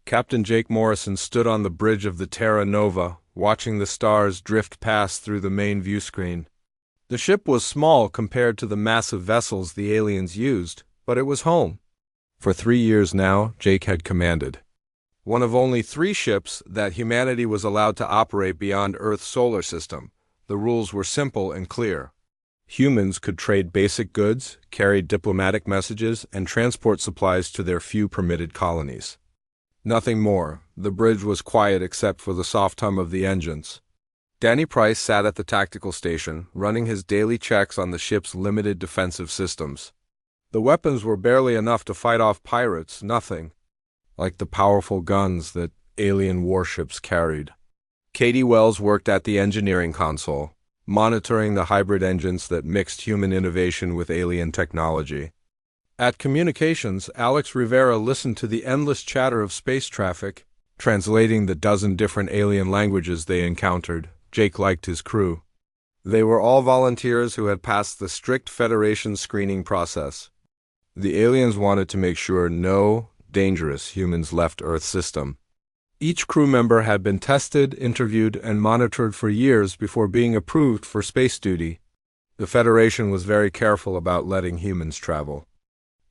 Captain Jake Morrison stood on the bridge of the Terra Nova, watching the stars drift past through the main view screen. The ship was small compared to the massive vessels the aliens used, but it was home. For 3 years now, Jake had commanded one of only 3 ships that humanity was allowed to operate beyond Earth's solar system. The rules were simple and clear. Humans could trade basic goods, carry diplomatic messages, and transport supplies to their few permitted colonies. Nothing more. The bridge was quiet except for the soft hum of the engines. Danny Price sat at the tactical station, running his daily checks on the ship's limited defensive systems. The weapons were barely enough to fight off pirates, nothing like the powerful guns that alien warships carried. Katie Wells worked at the engineering console, monitoring the hybrid engines that mixed human innovation with alien technology. At communications, Alex Rivera listened to the endless chatter of space traffic, translating the dozen different alien languages they encountered. Jake liked his crew. They were all volunteers who had passed the strict Federation screening process. The aliens wanted to make sure no dangerous humans left Earth's system. Each crew member had been tested, interviewed, and monitored for years before being approved for space duty. The Federation was very careful about letting humans travel.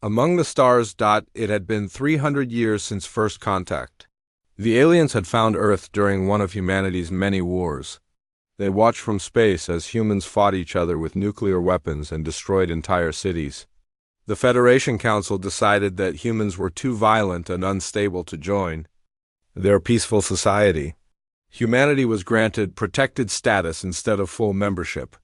Among the stars, it had been 300 years since first contact. The aliens had found Earth during one of humanity's many wars. They watched from space as humans fought each other with nuclear weapons and destroyed entire cities. The Federation Council decided that humans were too violent and unstable to join their peaceful society. Humanity was granted protected status instead of full membership.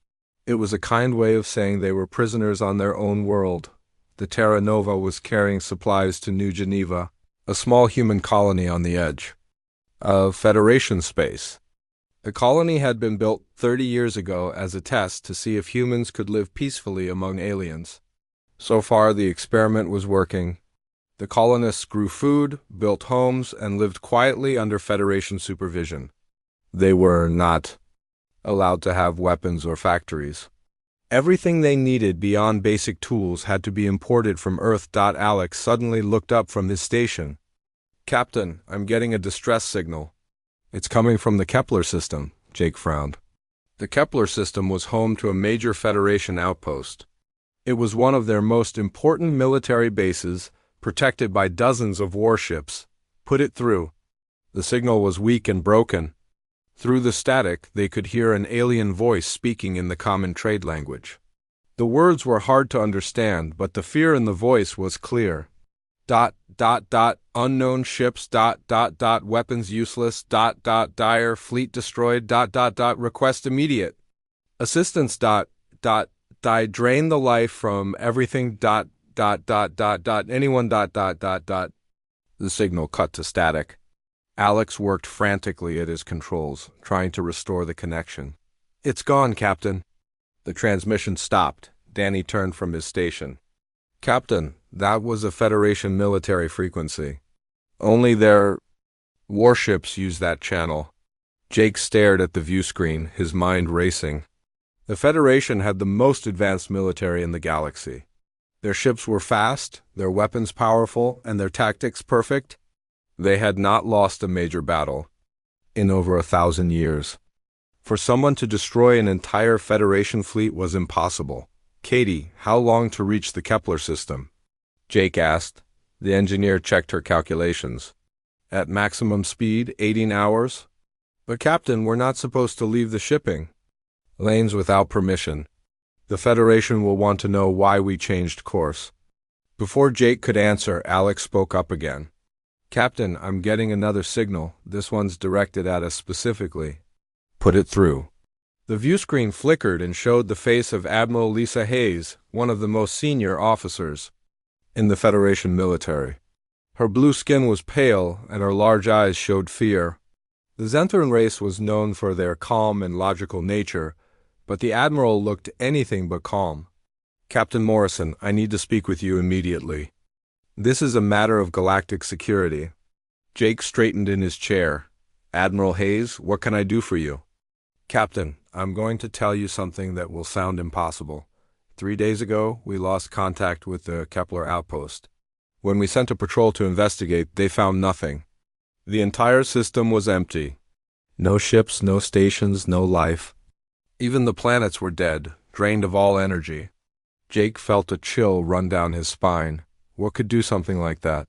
It was a kind way of saying they were prisoners on their own world. The Terra Nova was carrying supplies to New Geneva, a small human colony on the edge of Federation space. The colony had been built 30 years ago as a test to see if humans could live peacefully among aliens. So far, the experiment was working. The colonists grew food, built homes, and lived quietly under Federation supervision. They were not allowed to have weapons or factories. Everything they needed beyond basic tools had to be imported from Earth. Alex suddenly looked up from his station. "Captain, I'm getting a distress signal." "It's coming from the Kepler system," Jake frowned. The Kepler system was home to a major Federation outpost. It was one of their most important military bases, protected by dozens of warships. "Put it through." The signal was weak and broken. Through the static, they could hear an alien voice speaking in the common trade language. The words were hard to understand, but the fear in the voice was clear. Unknown ships, weapons useless, dire, fleet destroyed, request immediate assistance, drain the life from everything, anyone, The signal cut to static. Alex worked frantically at his controls, trying to restore the connection. "It's gone, Captain." The transmission stopped. Danny turned from his station. "Captain, that was a Federation military frequency. Only their warships use that channel." Jake stared at the view screen, his mind racing. The Federation had the most advanced military in the galaxy. Their ships were fast, their weapons powerful, and their tactics perfect. They had not lost a major battle in over 1,000 years. For someone to destroy an entire Federation fleet was impossible. "Katie, how long to reach the Kepler system?" Jake asked. The engineer checked her calculations. "At maximum speed, 18 hours. "But Captain, we're not supposed to leave the shipping lanes without permission. The Federation will want to know why we changed course." Before Jake could answer, Alex spoke up again. "Captain, I'm getting another signal. This one's directed at us specifically." "Put it through." The view screen flickered and showed the face of Admiral Lisa Hayes, one of the most senior officers in the Federation military. Her blue skin was pale, and her large eyes showed fear. The Zenthran race was known for their calm and logical nature, but the Admiral looked anything but calm. "Captain Morrison, I need to speak with you immediately. This is a matter of galactic security." Jake straightened in his chair. "Admiral Hayes, what can I do for you?" "Captain, I'm going to tell you something that will sound impossible. 3 days ago, we lost contact with the Kepler outpost. When we sent a patrol to investigate, they found nothing. The entire system was empty. No ships, no stations, no life. Even the planets were dead, drained of all energy. Jake felt a chill run down his spine. What could do something like that?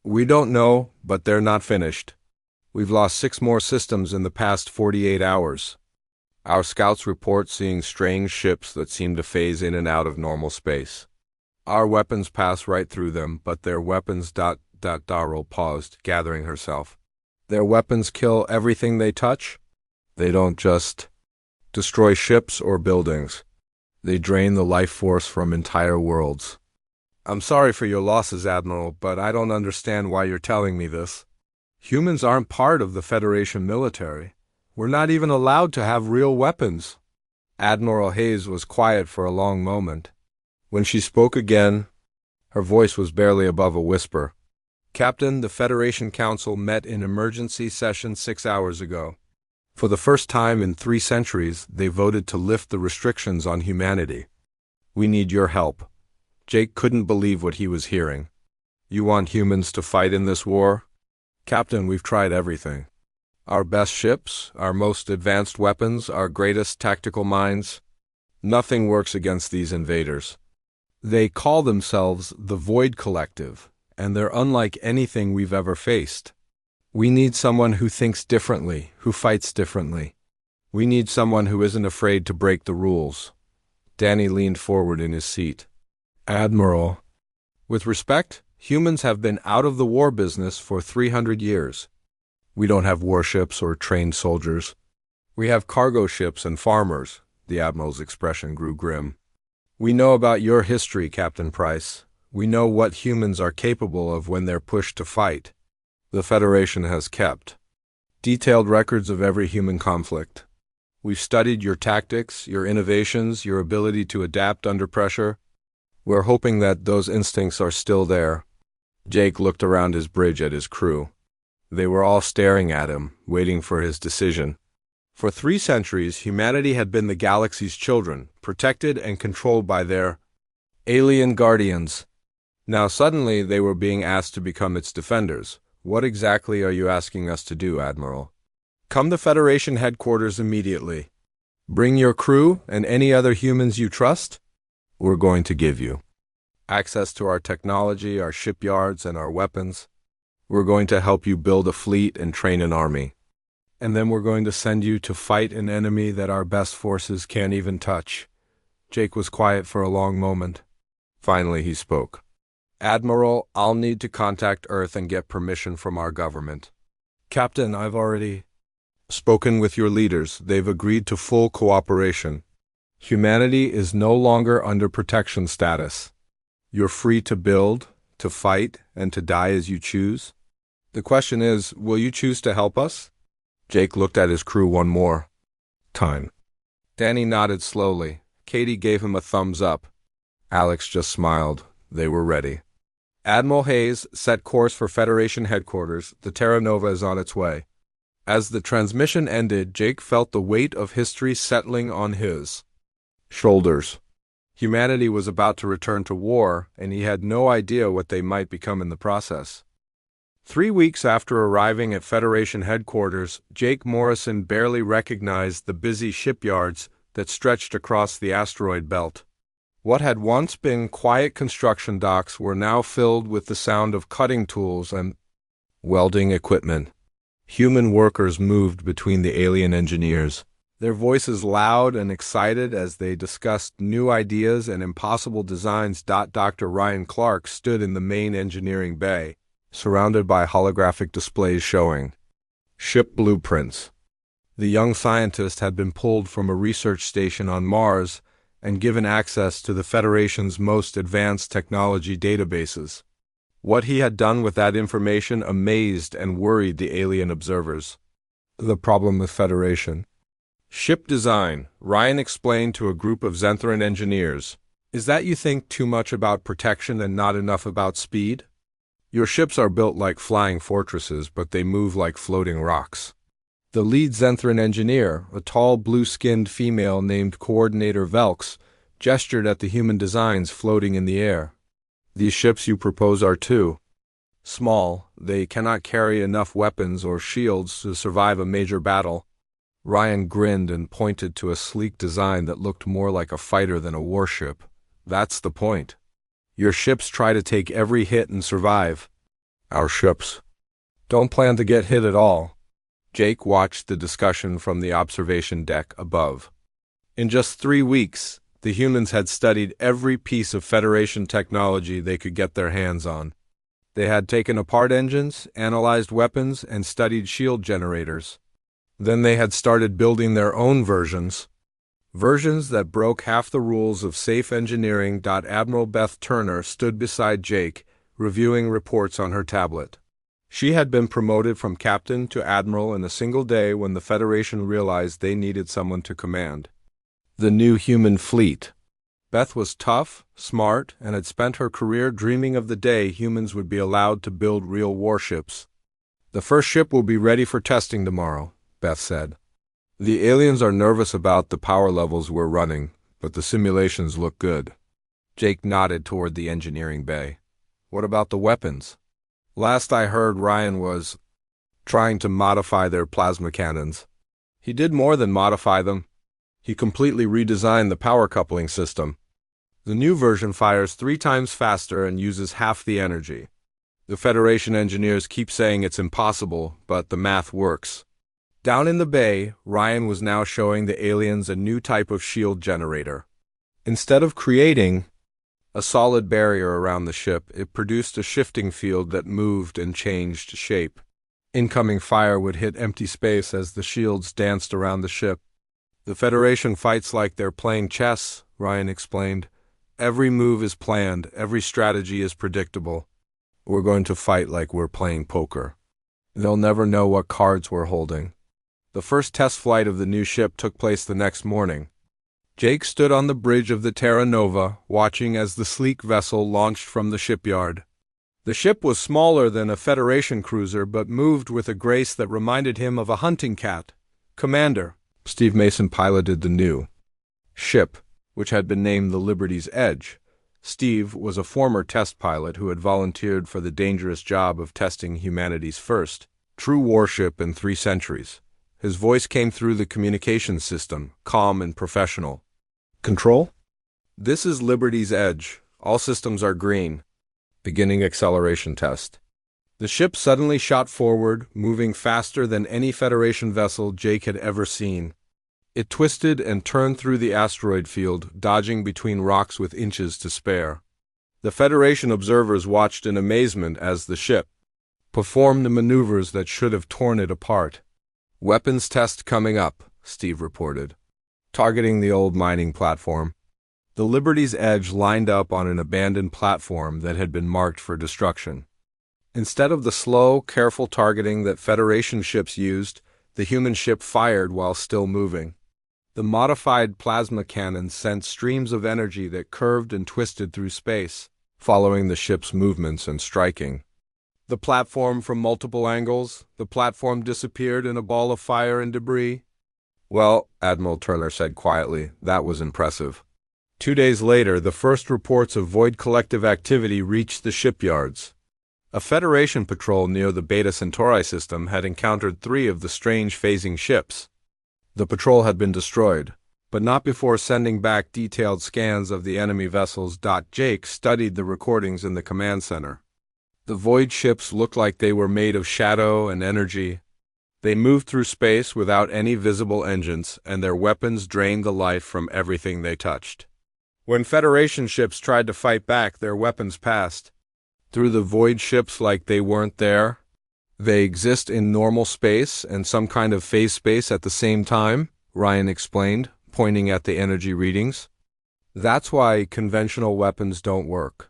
We don't know, but they're not finished. We've lost 6 more systems in the past 48 hours. Our scouts report seeing strange ships that seem to phase in and out of normal space. Our weapons pass right through them, but their weapons... Darrell paused, gathering herself. Their weapons kill everything they touch? They don't just destroy ships or buildings. They drain the life force from entire worlds. I'm sorry for your losses, Admiral, but I don't understand why you're telling me this. Humans aren't part of the Federation military. We're not even allowed to have real weapons. Admiral Hayes was quiet for a long moment. When she spoke again, her voice was barely above a whisper. Captain, the Federation Council met in emergency session 6 hours ago. For the first time in 3 centuries, they voted to lift the restrictions on humanity. We need your help. Jake couldn't believe what he was hearing. You want humans to fight in this war? Captain, we've tried everything. Our best ships, our most advanced weapons, our greatest tactical minds. Nothing works against these invaders. They call themselves the Void Collective, and they're unlike anything we've ever faced. We need someone who thinks differently, who fights differently. We need someone who isn't afraid to break the rules. Danny leaned forward in his seat. Admiral, with respect, humans have been out of the war business for 300 years. We don't have warships or trained soldiers. We have cargo ships and farmers. The Admiral's expression grew grim. We know about your history, Captain Price. We know what humans are capable of when they're pushed to fight. The Federation has kept detailed records of every human conflict. We've studied your tactics, your innovations, your ability to adapt under pressure. We're hoping that those instincts are still there. Jake looked around his bridge at his crew. They were all staring at him, waiting for his decision. For 3 centuries, humanity had been the galaxy's children, protected and controlled by their alien guardians. Now suddenly they were being asked to become its defenders. What exactly are you asking us to do, Admiral? Come to Federation headquarters immediately. Bring your crew and any other humans you trust. We're going to give you access to our technology, our shipyards, and our weapons. We're going to help you build a fleet and train an army. And then we're going to send you to fight an enemy that our best forces can't even touch. Jake was quiet for a long moment. Finally, he spoke. Admiral, I'll need to contact Earth and get permission from our government. Captain, I've already spoken with your leaders. They've agreed to full cooperation. Humanity is no longer under protection status. You're free to build, to fight, and to die as you choose. The question is, will you choose to help us? Jake looked at his crew one more time. Danny nodded slowly. Katie gave him a thumbs up. Alex just smiled. They were ready. Admiral Hayes set course for Federation headquarters. The Terra Nova is on its way. As the transmission ended, Jake felt the weight of history settling on his shoulders. Humanity was about to return to war, and he had no idea what they might become in the process. 3 weeks after arriving at Federation headquarters, Jake Morrison barely recognized the busy shipyards that stretched across the asteroid belt. What had once been quiet construction docks were now filled with the sound of cutting tools and welding equipment. Human workers moved between the alien engineers, their voices loud and excited as they discussed new ideas and impossible designs. Dr. Ryan Clark stood in the main engineering bay, surrounded by holographic displays showing ship blueprints. The young scientist had been pulled from a research station on Mars and given access to the Federation's most advanced technology databases. What he had done with that information amazed and worried the alien observers. The problem with Federation. Ship design, Ryan explained to a group of Zenthran engineers. Is that you think too much about protection and not enough about speed? Your ships are built like flying fortresses, but they move like floating rocks. The lead Zenthran engineer, a tall blue-skinned female named Coordinator Velks, gestured at the human designs floating in the air. These ships you propose are too Small, they cannot carry enough weapons or shields to survive a major battle. Ryan grinned and pointed to a sleek design that looked more like a fighter than a warship. That's the point. Your ships try to take every hit and survive. Our ships don't plan to get hit at all. Jake watched the discussion from the observation deck above. In just 3 weeks, the humans had studied every piece of Federation technology they could get their hands on. They had taken apart engines, analyzed weapons, and studied shield generators. Then they had started building their own versions that broke half the rules of safe engineering. Admiral Beth Turner stood beside Jake, reviewing reports on her tablet. She had been promoted from captain to admiral in a single day when the Federation realized they needed someone to command the new human fleet. Beth was tough, smart, and had spent her career dreaming of the day humans would be allowed to build real warships. The first ship will be ready for testing tomorrow, Beth said. The aliens are nervous about the power levels we're running, but the simulations look good. Jake nodded toward the engineering bay. What about the weapons? Last I heard, Ryan was trying to modify their plasma cannons. He did more than modify them. He completely redesigned the power coupling system. The new version fires 3 times faster and uses half the energy. The Federation engineers keep saying it's impossible, but the math works. Down in the bay, Ryan was now showing the aliens a new type of shield generator. Instead of creating a solid barrier around the ship, it produced a shifting field that moved and changed shape. Incoming fire would hit empty space as the shields danced around the ship. The Federation fights like they're playing chess, Ryan explained. Every move is planned, every strategy is predictable. We're going to fight like we're playing poker. They'll never know what cards we're holding. The first test flight of the new ship took place the next morning. Jake stood on the bridge of the Terra Nova, watching as the sleek vessel launched from the shipyard. The ship was smaller than a Federation cruiser, but moved with a grace that reminded him of a hunting cat. Commander Steve Mason piloted the new ship, which had been named the Liberty's Edge. Steve was a former test pilot who had volunteered for the dangerous job of testing humanity's first true warship in 3 centuries. His voice came through the communications system, calm and professional. Control? This is Liberty's Edge. All systems are green. Beginning acceleration test. The ship suddenly shot forward, moving faster than any Federation vessel Jake had ever seen. It twisted and turned through the asteroid field, dodging between rocks with inches to spare. The Federation observers watched in amazement as the ship performed maneuvers that should have torn it apart. Weapons test coming up, Steve reported, targeting the old mining platform. The Liberty's Edge lined up on an abandoned platform that had been marked for destruction. Instead of the slow, careful targeting that Federation ships used, the human ship fired while still moving. The modified plasma cannons sent streams of energy that curved and twisted through space, following the ship's movements and striking the platform from multiple angles. The platform disappeared in a ball of fire and debris. Well, Admiral Turner said quietly, that was impressive. 2 days later, the first reports of Void collective activity reached the shipyards. A Federation patrol near the Beta Centauri system had encountered 3 of the strange phasing ships. The patrol had been destroyed, but not before sending back detailed scans of the enemy vessels. Jake studied the recordings in the command center. The Void ships looked like they were made of shadow and energy. They moved through space without any visible engines, and their weapons drained the life from everything they touched. When Federation ships tried to fight back, their weapons passed through the Void ships like they weren't there. They exist in normal space and some kind of phase space at the same time, Ryan explained, pointing at the energy readings. That's why conventional weapons don't work.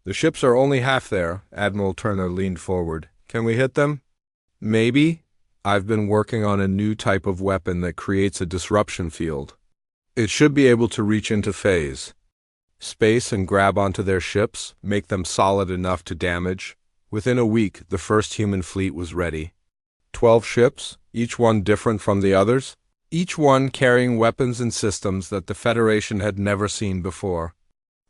The ships are only half there. Admiral Turner leaned forward. Can we hit them? Maybe. I've been working on a new type of weapon that creates a disruption field. It should be able to reach into phase space and grab onto their ships, make them solid enough to damage. Within a week, the first human fleet was ready. 12 ships, each one different from the others, each one carrying weapons and systems that the Federation had never seen before.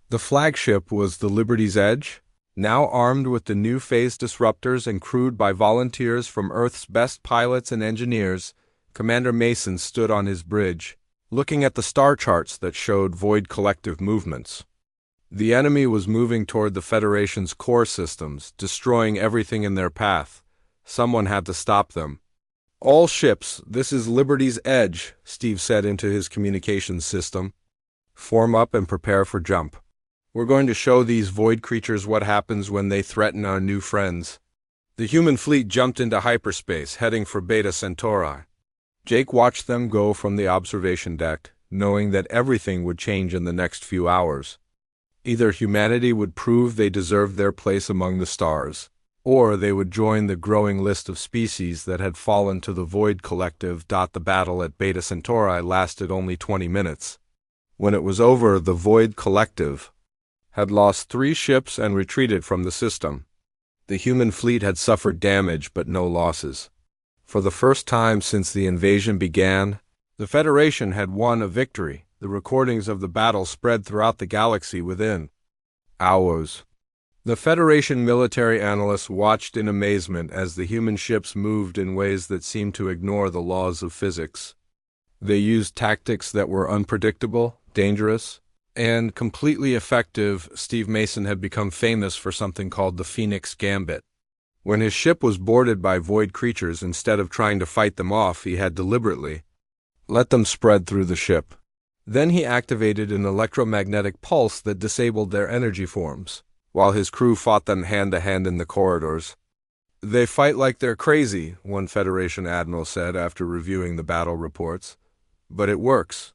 The flagship was the Liberty's Edge. Now armed with the new phase disruptors and crewed by volunteers from Earth's best pilots and engineers, Commander Mason stood on his bridge, looking at the star charts that showed Void Collective movements. The enemy was moving toward the Federation's core systems, destroying everything in their path. Someone had to stop them. "All ships, this is Liberty's Edge," Steve said into his communications system. "Form up and prepare for jump. We're going to show these void creatures what happens when they threaten our new friends." The human fleet jumped into hyperspace, heading for Beta Centauri. Jake watched them go from the observation deck, knowing that everything would change in the next few hours. Either humanity would prove they deserved their place among the stars, or they would join the growing list of species that had fallen to the Void Collective. The battle at Beta Centauri lasted only 20 minutes. When it was over, the Void Collective had lost 3 ships and retreated from the system. The human fleet had suffered damage but no losses. For the first time since the invasion began, the Federation had won a victory. The recordings of the battle spread throughout the galaxy within hours. The Federation military analysts watched in amazement as the human ships moved in ways that seemed to ignore the laws of physics. They used tactics that were unpredictable, dangerous, and completely effective. Steve Mason had become famous for something called the Phoenix Gambit. When his ship was boarded by void creatures, instead of trying to fight them off, he had deliberately let them spread through the ship. Then he activated an electromagnetic pulse that disabled their energy forms, while his crew fought them hand-to-hand in the corridors. "They fight like they're crazy," one Federation admiral said after reviewing the battle reports. "But it works."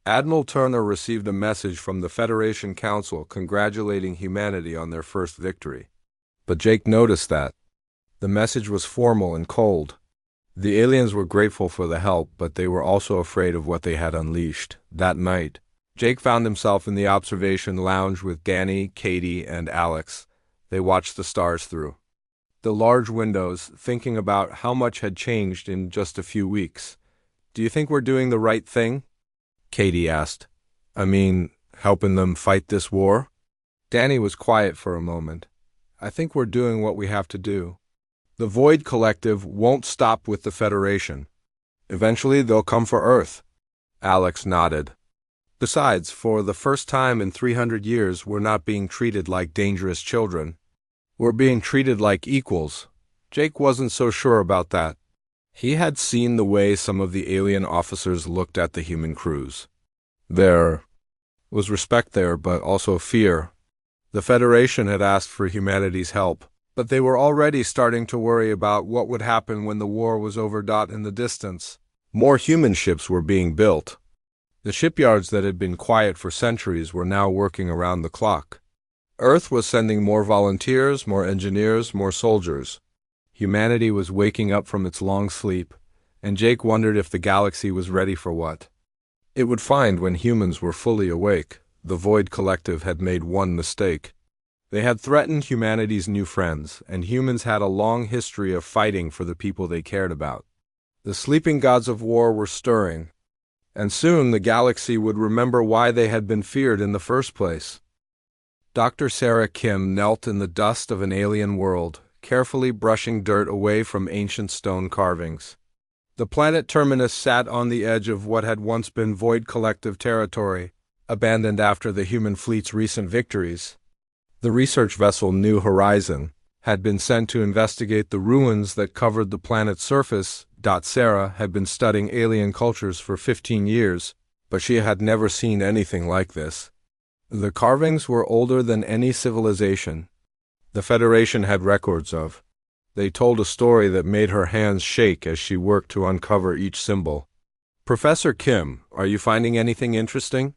Admiral Turner received a message from the Federation Council congratulating humanity on their first victory. But Jake noticed that the message was formal and cold. The aliens were grateful for the help, but they were also afraid of what they had unleashed. That night, Jake found himself in the observation lounge with Danny, Katie, and Alex. They watched the stars through the large windows, thinking about how much had changed in just a few weeks. "Do you think we're doing the right thing?" Katie asked. "I mean, helping them fight this war?" Danny was quiet for a moment. "I think we're doing what we have to do. The Void Collective won't stop with the Federation. Eventually they'll come for Earth." Alex nodded. "Besides, for the first time in 300 years, we're not being treated like dangerous children. We're being treated like equals." Jake wasn't so sure about that. He had seen the way some of the alien officers looked at the human crews. There was respect there, but also fear. The Federation had asked for humanity's help, but they were already starting to worry about what would happen when the war was over. In the distance, more human ships were being built. The shipyards that had been quiet for centuries were now working around the clock. Earth was sending more volunteers, more engineers, more soldiers. Humanity was waking up from its long sleep, and Jake wondered if the galaxy was ready for what it would find when humans were fully awake. The Void Collective had made one mistake. They had threatened humanity's new friends, and humans had a long history of fighting for the people they cared about. The sleeping gods of war were stirring, and soon the galaxy would remember why they had been feared in the first place. Dr. Sarah Kim knelt in the dust of an alien world, carefully brushing dirt away from ancient stone carvings. The planet Terminus sat on the edge of what had once been Void Collective territory, abandoned after the human fleet's recent victories. The research vessel New Horizon had been sent to investigate the ruins that covered the planet's surface. Sarah had been studying alien cultures for 15 years, but she had never seen anything like this. The carvings were older than any civilization the Federation had records of. They told a story that made her hands shake as she worked to uncover each symbol. "Professor Kim, are you finding anything interesting?"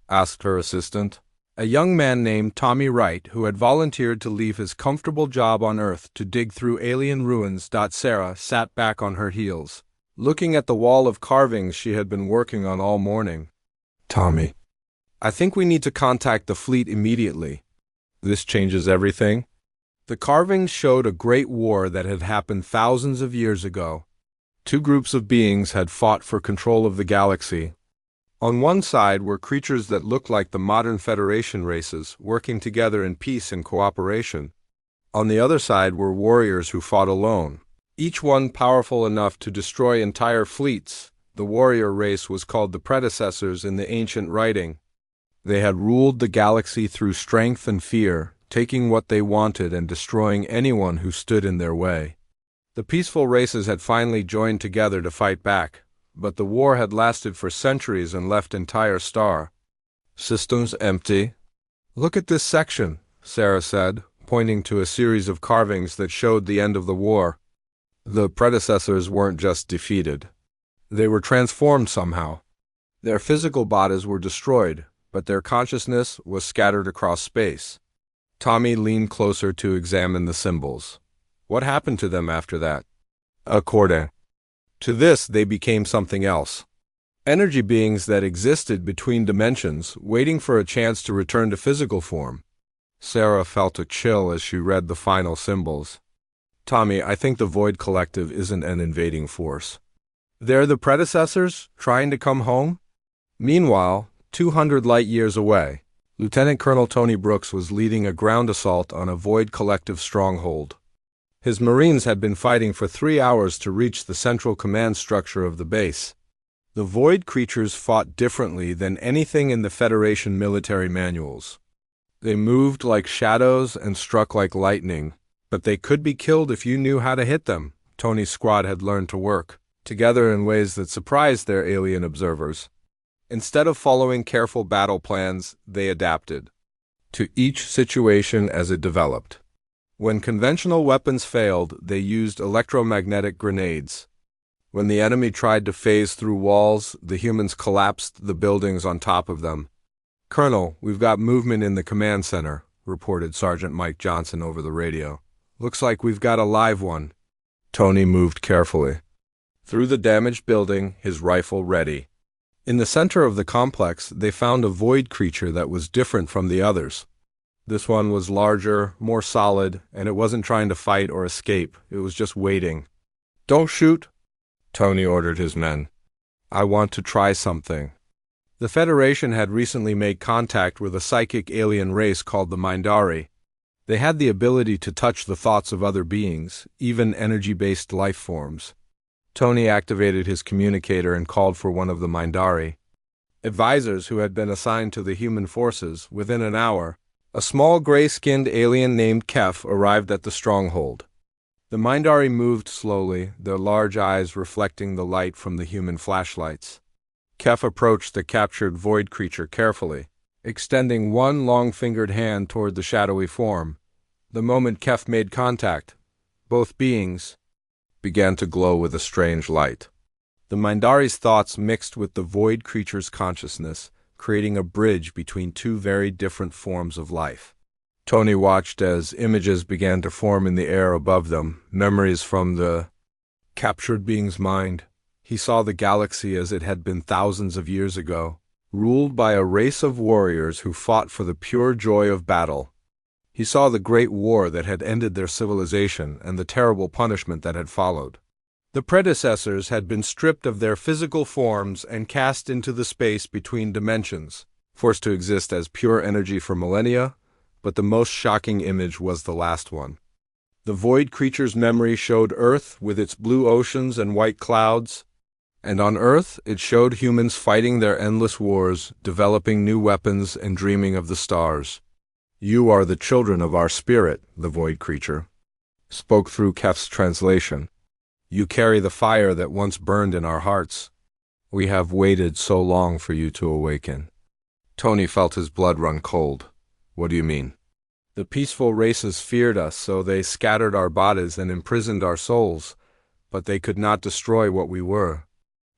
asked her assistant. A young man named Tommy Wright, who had volunteered to leave his comfortable job on Earth to dig through alien ruins. Sarah sat back on her heels, looking at the wall of carvings she had been working on all morning. "Tommy, I think we need to contact the fleet immediately. This changes everything." The carvings showed a great war that had happened thousands of years ago. Two groups of beings had fought for control of the galaxy. On one side were creatures that looked like the modern Federation races, working together in peace and cooperation. On the other side were warriors who fought alone, each one powerful enough to destroy entire fleets. The warrior race was called the predecessors in the ancient writing. They had ruled the galaxy through strength and fear, taking what they wanted and destroying anyone who stood in their way. The peaceful races had finally joined together to fight back, but the war had lasted for centuries and left entire star systems empty. "Look at this section," Sarah said, pointing to a series of carvings that showed the end of the war. The predecessors weren't just defeated. They were transformed somehow. Their physical bodies were destroyed, but their consciousness was scattered across space. Tommy leaned closer to examine the symbols. What happened to them after that? According to this, they became something else. Energy beings that existed between dimensions, waiting for a chance to return to physical form. Sarah felt a chill as she read the final symbols. "Tommy, I think the Void Collective isn't an invading force. They're the predecessors, trying to come home?" Meanwhile, 200 light-years away, Lieutenant Colonel Tony Brooks was leading a ground assault on a Void Collective stronghold. His Marines had been fighting for 3 hours to reach the central command structure of the base. The Void creatures fought differently than anything in the Federation military manuals. They moved like shadows and struck like lightning, but they could be killed if you knew how to hit them. Tony's squad had learned to work together in ways that surprised their alien observers. Instead of following careful battle plans, they adapted to each situation as it developed. When conventional weapons failed, they used electromagnetic grenades. When the enemy tried to phase through walls, the humans collapsed the buildings on top of them. "Colonel, we've got movement in the command center," reported Sergeant Mike Johnson over the radio. "Looks like we've got a live one." Tony moved carefully through the damaged building, his rifle ready. In the center of the complex, they found a void creature that was different from the others. This one was larger, more solid, and it wasn't trying to fight or escape. It was just waiting. "Don't shoot," Tony ordered his men. "I want to try something." The Federation had recently made contact with a psychic alien race called the Mindari. They had the ability to touch the thoughts of other beings, even energy-based life forms. Tony activated his communicator and called for one of the Mindari advisors who had been assigned to the human forces. Within an hour, a small gray-skinned alien named Kef arrived at the stronghold. The Mindari moved slowly, their large eyes reflecting the light from the human flashlights. Kef approached the captured void creature carefully, extending one long-fingered hand toward the shadowy form. The moment Kef made contact, both beings began to glow with a strange light. The Mindari's thoughts mixed with the void creature's consciousness, creating a bridge between two very different forms of life. Tony watched as images began to form in the air above them, memories from the captured being's mind. He saw the galaxy as it had been thousands of years ago, ruled by a race of warriors who fought for the pure joy of battle. He saw the great war that had ended their civilization and the terrible punishment that had followed. The predecessors had been stripped of their physical forms and cast into the space between dimensions, forced to exist as pure energy for millennia, but the most shocking image was the last one. The void creature's memory showed Earth with its blue oceans and white clouds, and on Earth it showed humans fighting their endless wars, developing new weapons and dreaming of the stars. "You are the children of our spirit," the void creature spoke through Kef's translation. "You carry the fire that once burned in our hearts. We have waited so long for you to awaken." Tony felt his blood run cold. "What do you mean?" "The peaceful races feared us, so they scattered our bodies and imprisoned our souls, but they could not destroy what we were.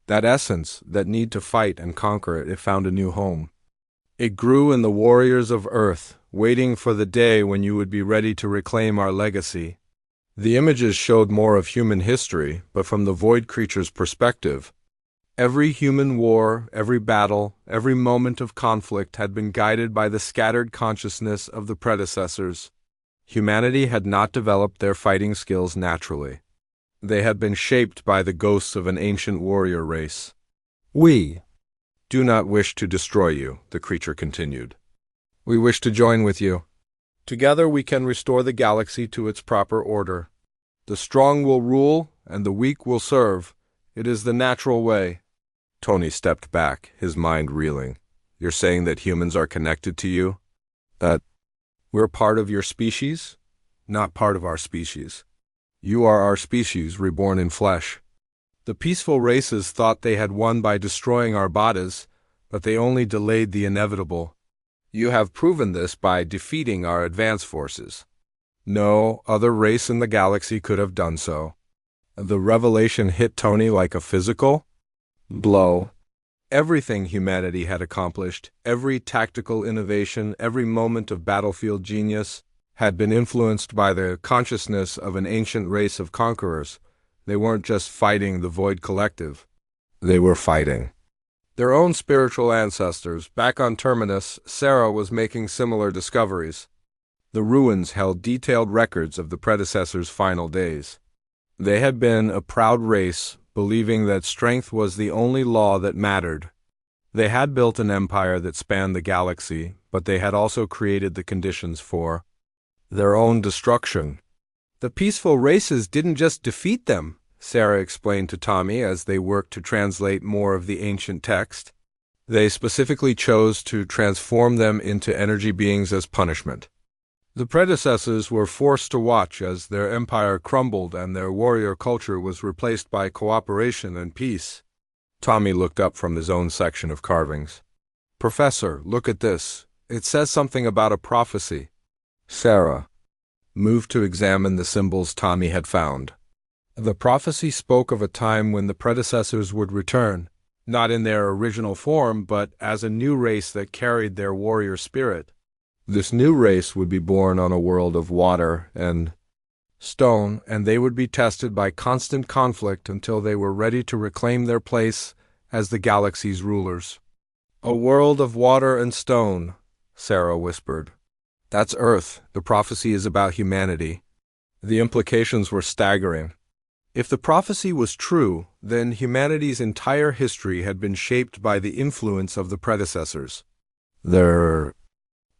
That essence, that need to fight and conquer it found a new home. It grew in the warriors of Earth, waiting for the day when you would be ready to reclaim our legacy." The images showed more of human history, but from the void creature's perspective. Every human war, every battle, every moment of conflict had been guided by the scattered consciousness of the predecessors. Humanity had not developed their fighting skills naturally. They had been shaped by the ghosts of an ancient warrior race. "We do not wish to destroy you, the creature continued. We wish to join with you. Together we can restore the galaxy to its proper order. The strong will rule, and the weak will serve. It is the natural way. Tony stepped back, his mind reeling. You're saying that humans are connected to you? That we're part of your species? Not part of our species. You are our species, reborn in flesh. The peaceful races thought they had won by destroying our bodies, but they only delayed the inevitable. You have proven this by defeating our advance forces. No other race in the galaxy could have done so. The revelation hit Tony like a physical blow. Everything humanity had accomplished, every tactical innovation, every moment of battlefield genius, had been influenced by the consciousness of an ancient race of conquerors. They weren't just fighting the Void Collective. They were fighting their own spiritual ancestors. Back on Terminus, Sarah was making similar discoveries. The ruins held detailed records of the predecessors' final days. They had been a proud race, believing that strength was the only law that mattered. They had built an empire that spanned the galaxy, but they had also created the conditions for their own destruction. The peaceful races didn't just defeat them, Sarah explained to Tommy as they worked to translate more of the ancient text. They specifically chose to transform them into energy beings as punishment. The predecessors were forced to watch as their empire crumbled and their warrior culture was replaced by cooperation and peace. Tommy looked up from his own section of carvings. Professor, look at this. It says something about a prophecy. Sarah moved to examine the symbols Tommy had found. The prophecy spoke of a time when the predecessors would return, not in their original form, but as a new race that carried their warrior spirit. This new race would be born on a world of water and stone, and they would be tested by constant conflict until they were ready to reclaim their place as the galaxy's rulers. A world of water and stone, Sarah whispered. That's Earth. The prophecy is about humanity. The implications were staggering. If the prophecy was true, then humanity's entire history had been shaped by the influence of the predecessors. Their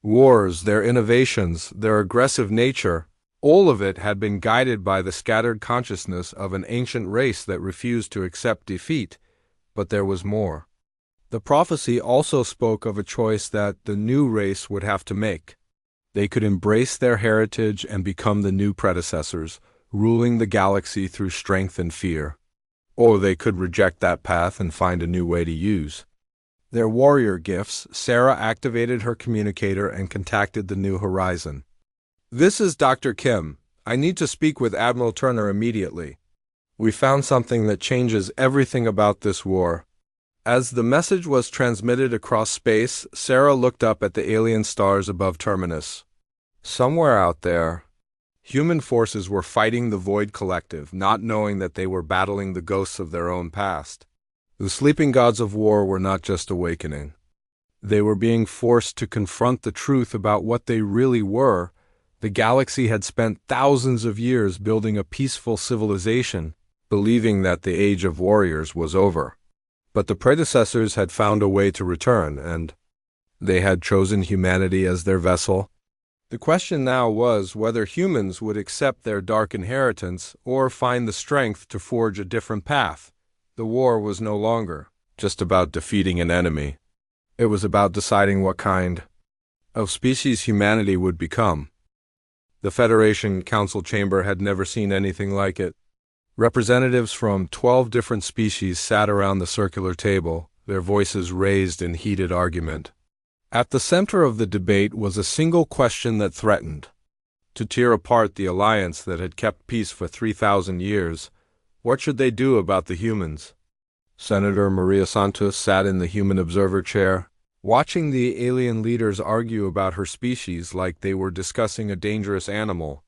wars, their innovations, their aggressive nature, all of it had been guided by the scattered consciousness of an ancient race that refused to accept defeat. But there was more. The prophecy also spoke of a choice that the new race would have to make. They could embrace their heritage and become the new predecessors, ruling the galaxy through strength and fear. Or they could reject that path and find a new way to use their warrior gifts. Sarah activated her communicator and contacted the New Horizon. This is Dr. Kim. I need to speak with Admiral Turner immediately. We found something that changes everything about this war. As the message was transmitted across space, Sarah looked up at the alien stars above Terminus. Somewhere out there, human forces were fighting the Void Collective, not knowing that they were battling the ghosts of their own past. The sleeping gods of war were not just awakening. They were being forced to confront the truth about what they really were. The galaxy had spent thousands of years building a peaceful civilization, believing that the age of warriors was over. But the predecessors had found a way to return, and they had chosen humanity as their vessel. The question now was whether humans would accept their dark inheritance or find the strength to forge a different path. The war was no longer just about defeating an enemy. It was about deciding what kind of species humanity would become. The Federation Council Chamber had never seen anything like it. Representatives from 12 different species sat around the circular table, their voices raised in heated argument. At the center of the debate was a single question that threatened to tear apart the alliance that had kept peace for 3,000 years. What should they do about the humans? Senator Maria Santos sat in the human observer chair, watching the alien leaders argue about her species like they were discussing a dangerous animal.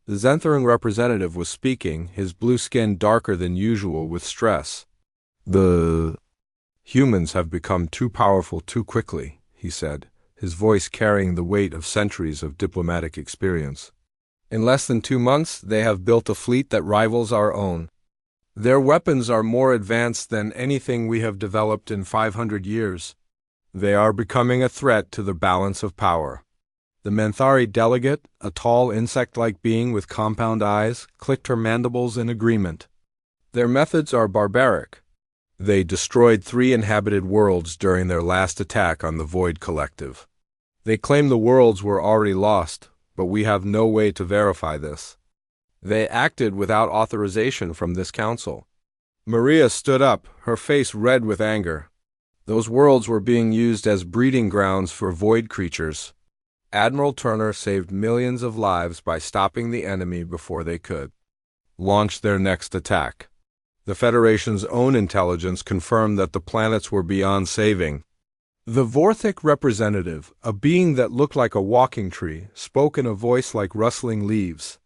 The Xanthorine representative was speaking, his blue skin darker than usual with stress. The humans have become too powerful too quickly, he said, his voice carrying the weight of centuries of diplomatic experience. In less than 2 months, they have built a fleet that rivals our own. Their weapons are more advanced than anything we have developed in 500 years. They are becoming a threat to the balance of power. The Manthari delegate, a tall insect-like being with compound eyes, clicked her mandibles in agreement. Their methods are barbaric. They destroyed 3 inhabited worlds during their last attack on the Void Collective. They claim the worlds were already lost, but we have no way to verify this. They acted without authorization from this council. Maria stood up, her face red with anger. Those worlds were being used as breeding grounds for void creatures. Admiral Turner saved millions of lives by stopping the enemy before they could launch their next attack. The Federation's own intelligence confirmed that the planets were beyond saving. The Vorthic representative, a being that looked like a walking tree, spoke in a voice like rustling leaves.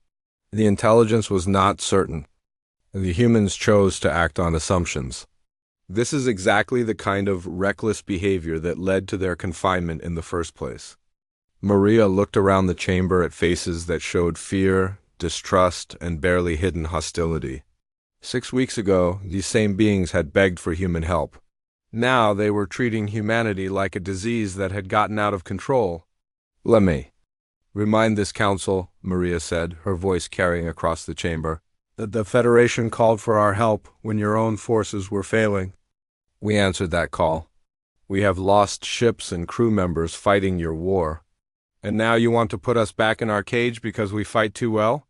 The intelligence was not certain. The humans chose to act on assumptions. This is exactly the kind of reckless behavior that led to their confinement in the first place. Maria looked around the chamber at faces that showed fear, distrust, and barely hidden hostility. 6 weeks ago, these same beings had begged for human help. Now they were treating humanity like a disease that had gotten out of control. "Let me remind this council," Maria said, her voice carrying across the chamber, "that the Federation called for our help when your own forces were failing. We answered that call. We have lost ships and crew members fighting your war. And now you want to put us back in our cage because we fight too well?"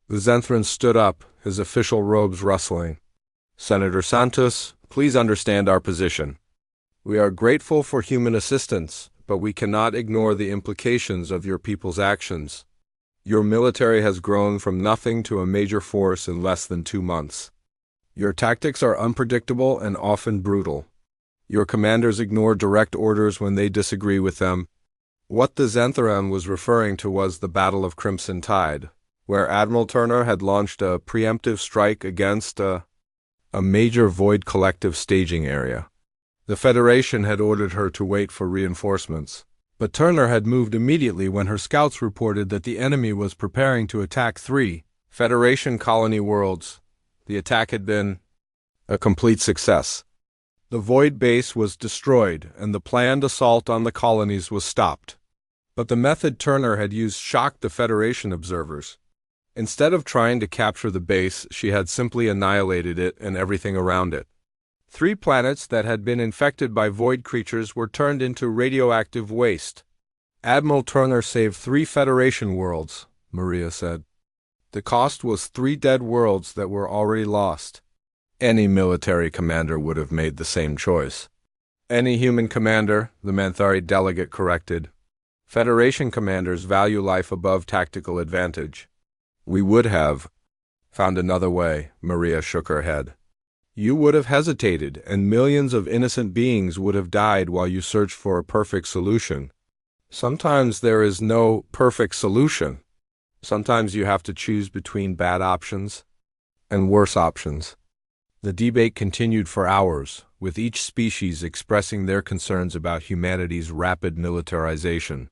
The Zenthran stood up, his official robes rustling. "Senator Santos, please understand our position. We are grateful for human assistance, but we cannot ignore the implications of your people's actions. Your military has grown from nothing to a major force in less than 2 months. Your tactics are unpredictable and often brutal. Your commanders ignore direct orders when they disagree with them." What the Zenthran was referring to was the Battle of Crimson Tide, where Admiral Turner had launched a preemptive strike against a major Void Collective staging area. The Federation had ordered her to wait for reinforcements, but Turner had moved immediately when her scouts reported that the enemy was preparing to attack 3 Federation colony worlds. The attack had been a complete success. The Void base was destroyed, and the planned assault on the colonies was stopped. But the method Turner had used shocked the Federation observers. Instead of trying to capture the base, she had simply annihilated it and everything around it. 3 planets that had been infected by void creatures were turned into radioactive waste. "Admiral Turner saved 3 Federation worlds," Maria said. "The cost was 3 dead worlds that were already lost. Any military commander would have made the same choice." "Any human commander," the Manthari delegate corrected. "Federation commanders value life above tactical advantage." "We would have found another way," Maria shook her head. "You would have hesitated, and millions of innocent beings would have died while you searched for a perfect solution. Sometimes there is no perfect solution. Sometimes you have to choose between bad options and worse options." The debate continued for hours, with each species expressing their concerns about humanity's rapid militarization.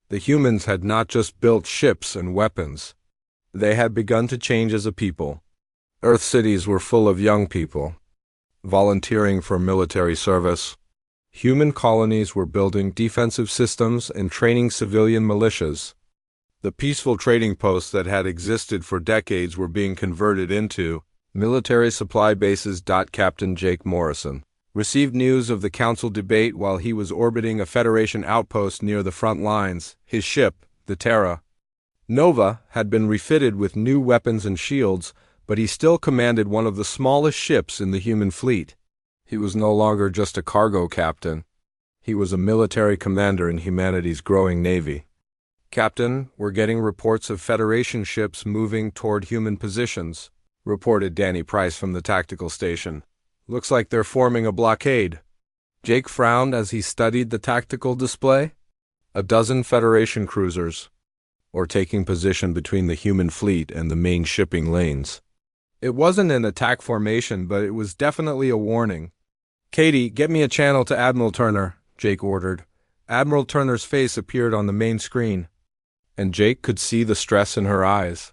The humans had not just built ships and weapons. They had begun to change as a people. Earth cities were full of young people, volunteering for military service. Human colonies were building defensive systems and training civilian militias. The peaceful trading posts that had existed for decades were being converted into military supply bases. Captain Jake Morrison received news of the council debate while he was orbiting a Federation outpost near the front lines. His ship, the Terra Nova, had been refitted with new weapons and shields, but he still commanded one of the smallest ships in the human fleet. He was no longer just a cargo captain. He was a military commander in humanity's growing navy. "Captain, we're getting reports of Federation ships moving toward human positions," reported Danny Price from the tactical station. "Looks like they're forming a blockade." Jake frowned as he studied the tactical display. A dozen Federation cruisers, or taking position between the human fleet and the main shipping lanes. It wasn't an attack formation, but it was definitely a warning. "Katie, get me a channel to Admiral Turner," Jake ordered. Admiral Turner's face appeared on the main screen, and Jake could see the stress in her eyes.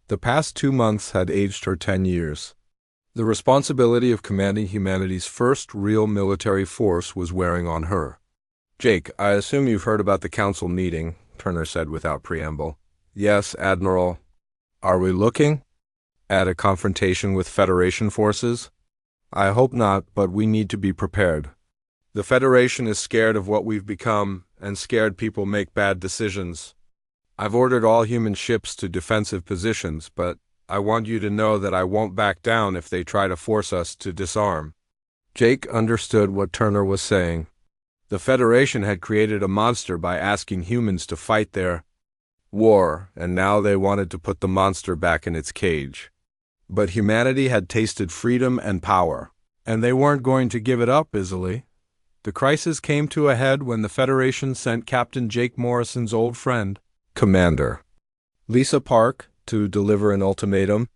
The past 2 months had aged her 10 years. The responsibility of commanding humanity's first real military force was wearing on her. "Jake, I assume you've heard about the council meeting," Turner said without preamble. "Yes, Admiral. Are we looking at a confrontation with Federation forces? I hope not, but we need to be prepared. The Federation is scared of what we've become, and scared people make bad decisions. I've ordered all human ships to defensive positions, but I want you to know that I won't back down if they try to force us to disarm." Jake understood what Turner was saying. The Federation had created a monster by asking humans to fight their war, and now they wanted to put the monster back in its cage. But humanity had tasted freedom and power, and they weren't going to give it up easily. The crisis came to a head when the Federation sent Captain Jake Morrison's old friend, Commander Lisa Park, to deliver an ultimatum.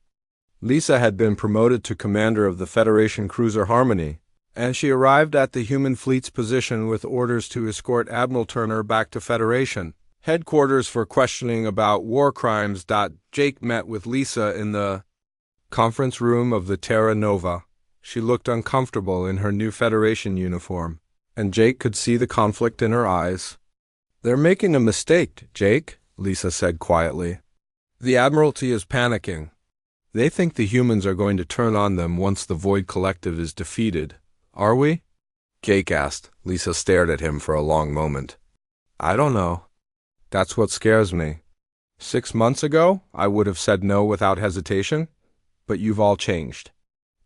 Lisa had been promoted to commander of the Federation cruiser Harmony, and she arrived at the human fleet's position with orders to escort Admiral Turner back to Federation headquarters for questioning about war crimes. Jake met with Lisa in the conference room of the Terra Nova. She looked uncomfortable in her new Federation uniform, and Jake could see the conflict in her eyes. "They're making a mistake, Jake," Lisa said quietly. "The Admiralty is panicking. They think the humans are going to turn on them once the Void Collective is defeated. Are we?" Jake asked. Lisa stared at him for a long moment. "I don't know. That's what scares me. 6 months ago, I would have said no without hesitation, but you've all changed.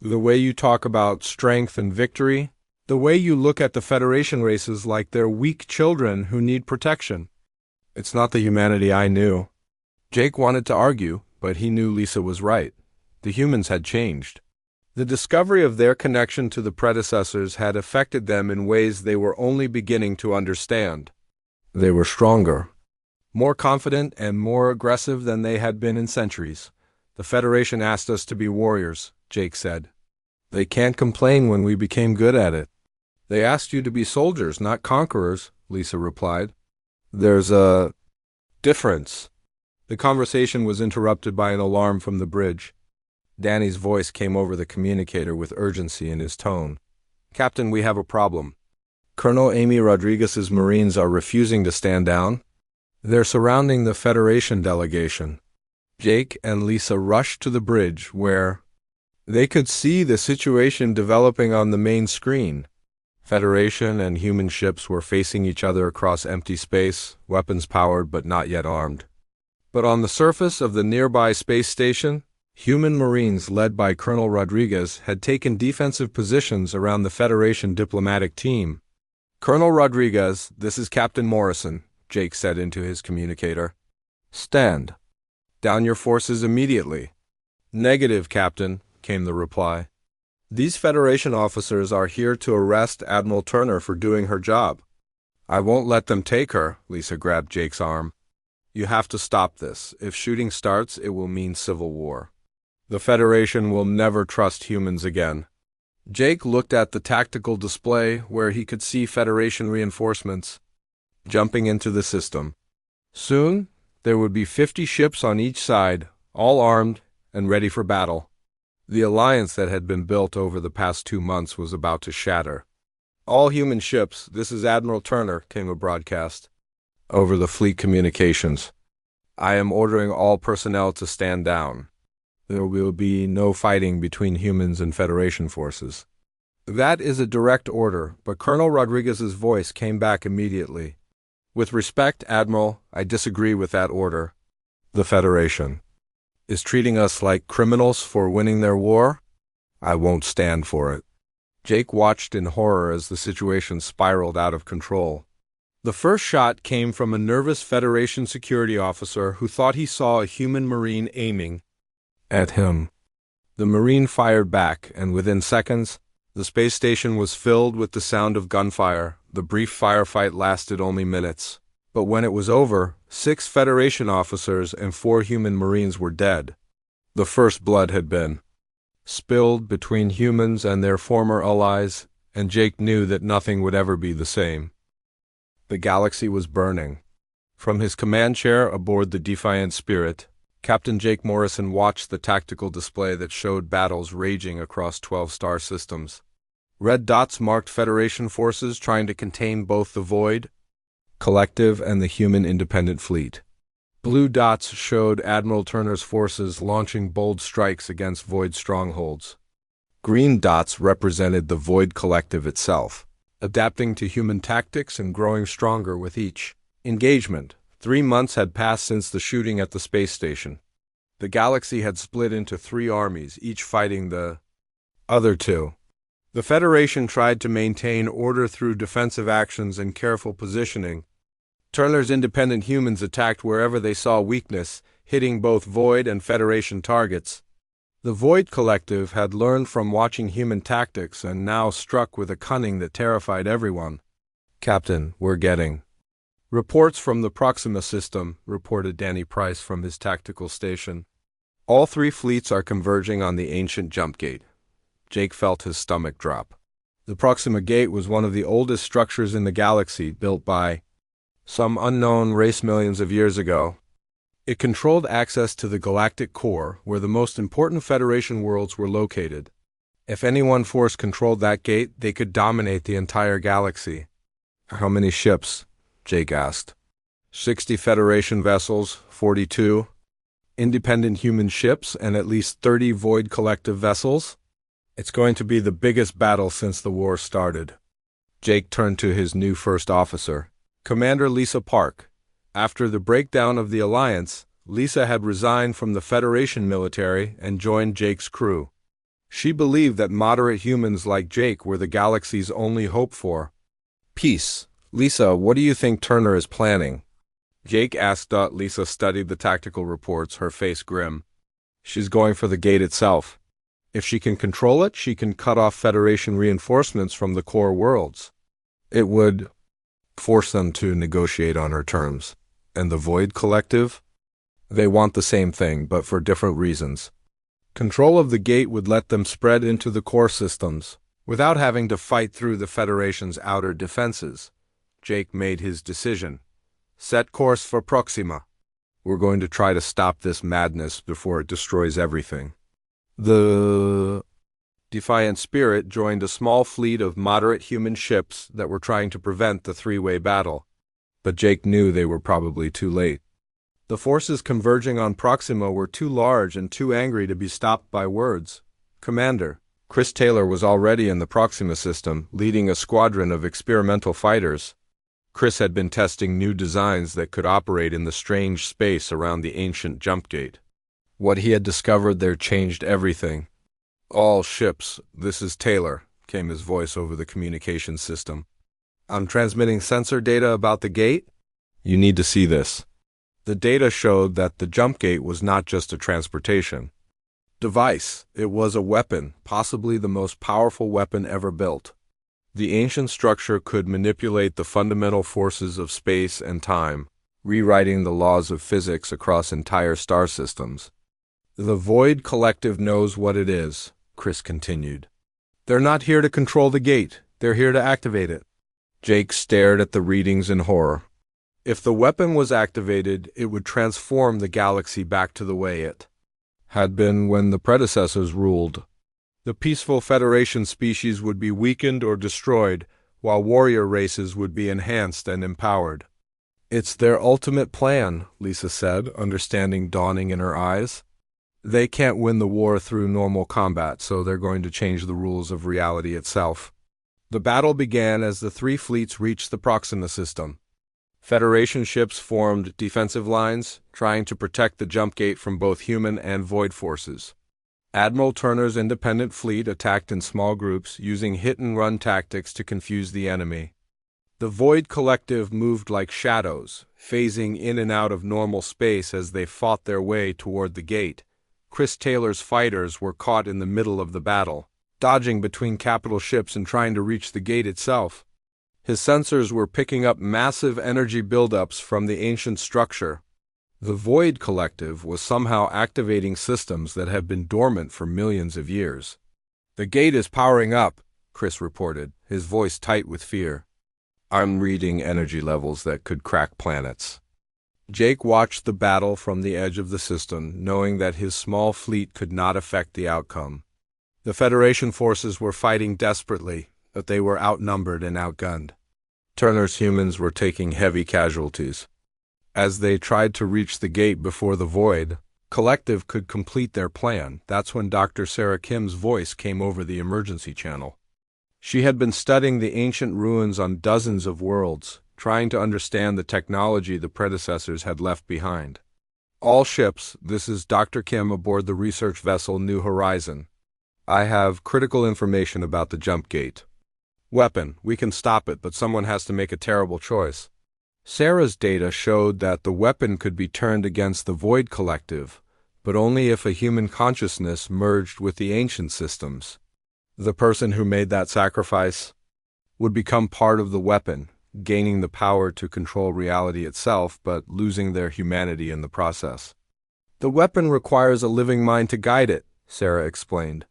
The way you talk about strength and victory, the way you look at the Federation races like they're weak children who need protection. It's not the humanity I knew." Jake wanted to argue, but he knew Lisa was right. The humans had changed. The discovery of their connection to the predecessors had affected them in ways they were only beginning to understand. They were stronger, more confident, and more aggressive than they had been in centuries. "The Federation asked us to be warriors," Jake said. "They can't complain when we became good at it." "They asked you to be soldiers, not conquerors," Lisa replied. "There's a difference." The conversation was interrupted by an alarm from the bridge. Danny's voice came over the communicator with urgency in his tone. "Captain, we have a problem. Colonel Amy Rodriguez's Marines are refusing to stand down. They're surrounding the Federation delegation." Jake and Lisa rushed to the bridge where they could see the situation developing on the main screen. Federation and human ships were facing each other across empty space, weapons powered but not yet armed. But on the surface of the nearby space station, human Marines led by Colonel Rodriguez had taken defensive positions around the Federation diplomatic team. "Colonel Rodriguez, this is Captain Morrison," Jake said into his communicator. "Stand down your forces immediately." "Negative, Captain," came the reply. "These Federation officers are here to arrest Admiral Turner for doing her job." "I won't let them take her," Lisa grabbed Jake's arm. "You have to stop this. If shooting starts, it will mean civil war. The Federation will never trust humans again." Jake looked at the tactical display where he could see Federation reinforcements jumping into the system. Soon, there would be 50 ships on each side, all armed and ready for battle. The alliance that had been built over the past 2 months was about to shatter. "All human ships, this is Admiral Turner," came a broadcast over the fleet communications. "I am ordering all personnel to stand down. There will be no fighting between humans and Federation forces." "That is a direct order," but Colonel Rodriguez's voice came back immediately. "With respect, Admiral, I disagree with that order. The Federation is treating us like criminals for winning their war. I won't stand for it." Jake watched in horror as the situation spiraled out of control. The first shot came from a nervous Federation security officer who thought he saw a human Marine aiming at him. The Marine fired back, and within seconds, the space station was filled with the sound of gunfire. The brief firefight lasted only minutes, but when it was over, 6 Federation officers and 4 human Marines were dead. The first blood had been spilled between humans and their former allies, and Jake knew that nothing would ever be the same. The galaxy was burning. From his command chair aboard the Defiant Spirit, Captain Jake Morrison watched the tactical display that showed battles raging across 12 star systems. Red dots marked Federation forces trying to contain both the Void Collective and the Human Independent Fleet. Blue dots showed Admiral Turner's forces launching bold strikes against Void strongholds. Green dots represented the Void Collective itself, adapting to human tactics and growing stronger with each engagement. 3 months had passed since the shooting at the space station. The galaxy had split into 3 armies, each fighting the other 2. The Federation tried to maintain order through defensive actions and careful positioning. Turner's independent humans attacked wherever they saw weakness, hitting both Void and Federation targets. The Void Collective had learned from watching human tactics and now struck with a cunning that terrified everyone. "Captain, we're getting reports from the Proxima system," reported Danny Price from his tactical station. "All 3 fleets are converging on the ancient jump gate." Jake felt his stomach drop. The Proxima Gate was one of the oldest structures in the galaxy, built by some unknown race millions of years ago. It controlled access to the galactic core, where the most important Federation worlds were located. If any one force controlled that gate, they could dominate the entire galaxy. "How many ships?" Jake asked. 60 Federation vessels, 42 independent human ships, and at least 30 Void Collective vessels. "It's going to be the biggest battle since the war started." Jake turned to his new first officer, Commander Lisa Park. After the breakdown of the Alliance, Lisa had resigned from the Federation military and joined Jake's crew. She believed that moderate humans like Jake were the galaxy's only hope for peace. "Lisa, what do you think Turner is planning?" Jake asked. Lisa studied the tactical reports, her face grim. "She's going for the gate itself. If she can control it, she can cut off Federation reinforcements from the core worlds. It would force them to negotiate on her terms. And the Void Collective? They want the same thing, but for different reasons. Control of the gate would let them spread into the core systems, without having to fight through the Federation's outer defenses." Jake made his decision. "Set course for Proxima. We're going to try to stop this madness before it destroys everything." The Defiant Spirit joined a small fleet of moderate human ships that were trying to prevent the 3-way battle. But Jake knew they were probably too late. The forces converging on Proxima were too large and too angry to be stopped by words. "Commander." Chris Taylor was already in the Proxima system, leading a squadron of experimental fighters. Chris had been testing new designs that could operate in the strange space around the ancient jump gate. What he had discovered there changed everything. "All ships, this is Taylor," came his voice over the communication system. "I'm transmitting sensor data about the gate. You need to see this." The data showed that the jump gate was not just a transportation device. It was a weapon, possibly the most powerful weapon ever built. The ancient structure could manipulate the fundamental forces of space and time, rewriting the laws of physics across entire star systems. "The Void Collective knows what it is," Chris continued. "They're not here to control the gate. They're here to activate it." Jake stared at the readings in horror. If the weapon was activated, it would transform the galaxy back to the way it had been when the predecessors ruled. The peaceful Federation species would be weakened or destroyed, while warrior races would be enhanced and empowered. "It's their ultimate plan," Lisa said, understanding dawning in her eyes. "They can't win the war through normal combat, so they're going to change the rules of reality itself." The battle began as the 3 fleets reached the Proxima system. Federation ships formed defensive lines, trying to protect the jump gate from both human and Void forces. Admiral Turner's independent fleet attacked in small groups, using hit-and-run tactics to confuse the enemy. The Void Collective moved like shadows, phasing in and out of normal space as they fought their way toward the gate. Chris Taylor's fighters were caught in the middle of the battle, dodging between capital ships and trying to reach the gate itself. His sensors were picking up massive energy buildups from the ancient structure. The Void Collective was somehow activating systems that have been dormant for millions of years. "The gate is powering up," Chris reported, his voice tight with fear. "I'm reading energy levels that could crack planets." Jake watched the battle from the edge of the system, knowing that his small fleet could not affect the outcome. The Federation forces were fighting desperately, but they were outnumbered and outgunned. Turner's humans were taking heavy casualties. As they tried to reach the gate before the Void Collective could complete their plan, that's when Dr. Sarah Kim's voice came over the emergency channel. She had been studying the ancient ruins on dozens of worlds, trying to understand the technology the predecessors had left behind. All ships, this is Dr. Kim aboard the research vessel New Horizon. I have critical information about the jump gate. Weapon, we can stop it, but someone has to make a terrible choice. Sarah's data showed that the weapon could be turned against the Void Collective, but only if a human consciousness merged with the ancient systems. The person who made that sacrifice would become part of the weapon, gaining the power to control reality itself, but losing their humanity in the process. The weapon requires a living mind to guide it, Sarah explained.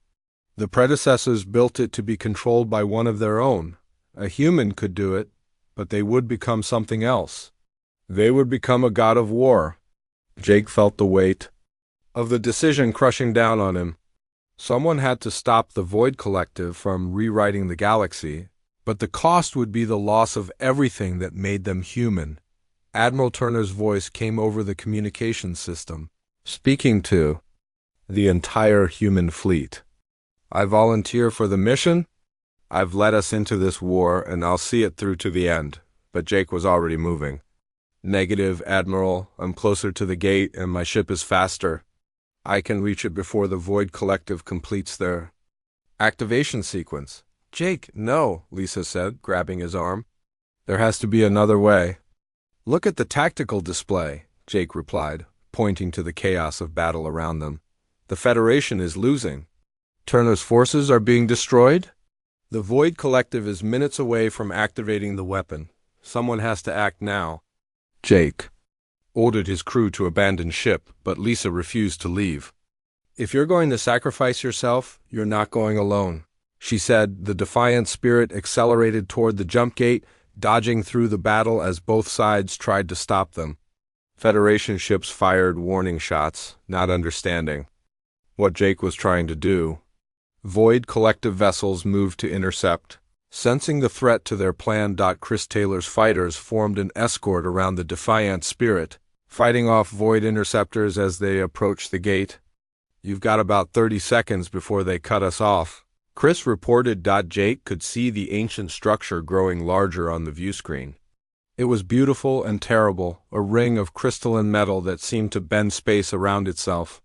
The predecessors built it to be controlled by one of their own. A human could do it, but they would become something else. They would become a god of war. Jake felt the weight of the decision crushing down on him. Someone had to stop the Void Collective from rewriting the galaxy, but the cost would be the loss of everything that made them human. Admiral Turner's voice came over the communication system, speaking to the entire human fleet. I volunteer for the mission. I've led us into this war, and I'll see it through to the end. But Jake was already moving. Negative, Admiral. I'm closer to the gate, and my ship is faster. I can reach it before the Void Collective completes their activation sequence. Jake, no, Lisa said, grabbing his arm. There has to be another way. Look at the tactical display, Jake replied, pointing to the chaos of battle around them. The Federation is losing. Turner's forces are being destroyed? The Void Collective is minutes away from activating the weapon. Someone has to act now. Jake ordered his crew to abandon ship, but Lisa refused to leave. If you're going to sacrifice yourself, you're not going alone, she said. The defiant spirit accelerated toward the jump gate, dodging through the battle as both sides tried to stop them. Federation ships fired warning shots, not understanding what Jake was trying to do. Void Collective vessels moved to intercept. Sensing the threat to their plan, Chris Taylor's fighters formed an escort around the defiant spirit, fighting off Void interceptors as they approached the gate. You've got about 30 seconds before they cut us off, Chris reported. Jake could see the ancient structure growing larger on the view screen. It was beautiful and terrible, a ring of crystalline metal that seemed to bend space around itself.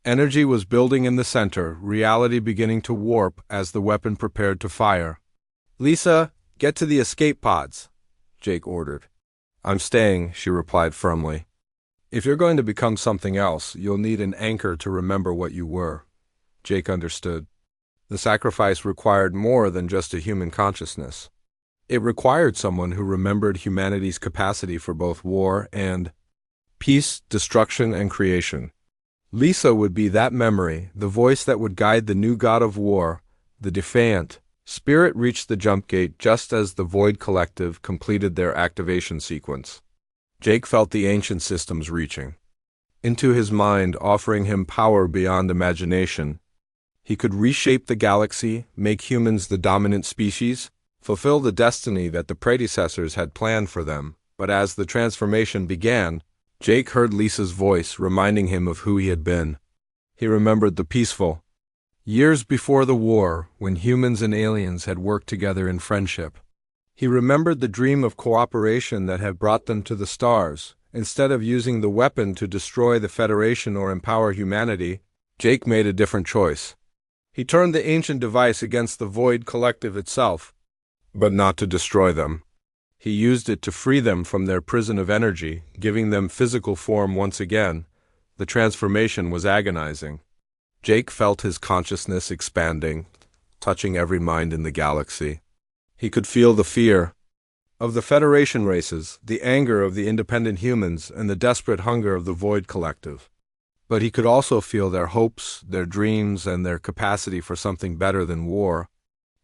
Energy was building in the center, reality beginning to warp as the weapon prepared to fire. Lisa, get to the escape pods, Jake ordered. I'm staying, she replied firmly. If you're going to become something else, you'll need an anchor to remember what you were. Jake understood. The sacrifice required more than just a human consciousness. It required someone who remembered humanity's capacity for both war and peace, destruction, and creation. Lisa would be that memory, the voice that would guide the new god of war. The defiant spirit reached the jump gate just as the Void Collective completed their activation sequence. Jake felt the ancient systems reaching into his mind, offering him power beyond imagination. He could reshape the galaxy, make humans the dominant species, fulfill the destiny that the predecessors had planned for them. But as the transformation began, Jake heard Lisa's voice reminding him of who he had been. He remembered the peaceful years before the war, when humans and aliens had worked together in friendship. He remembered the dream of cooperation that had brought them to the stars. Instead of using the weapon to destroy the Federation or empower humanity, Jake made a different choice. He turned the ancient device against the Void Collective itself, but not to destroy them. He used it to free them from their prison of energy, giving them physical form once again. The transformation was agonizing. Jake felt his consciousness expanding, touching every mind in the galaxy. He could feel the fear of the Federation races, the anger of the independent humans, and the desperate hunger of the Void Collective. But he could also feel their hopes, their dreams, and their capacity for something better than war.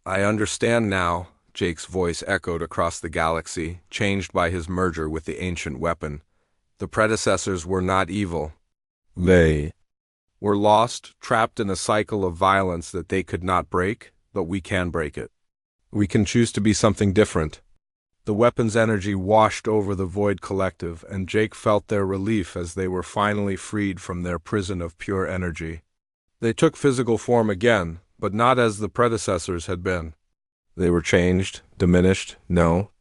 I understand now, Jake's voice echoed across the galaxy, changed by his merger with the ancient weapon. The predecessors were not evil. They were lost, trapped in a cycle of violence that they could not break, but we can break it. We can choose to be something different. The weapon's energy washed over the Void Collective, and Jake felt their relief as they were finally freed from their prison of pure energy. They took physical form again, but not as the predecessors had been. They were changed, diminished, no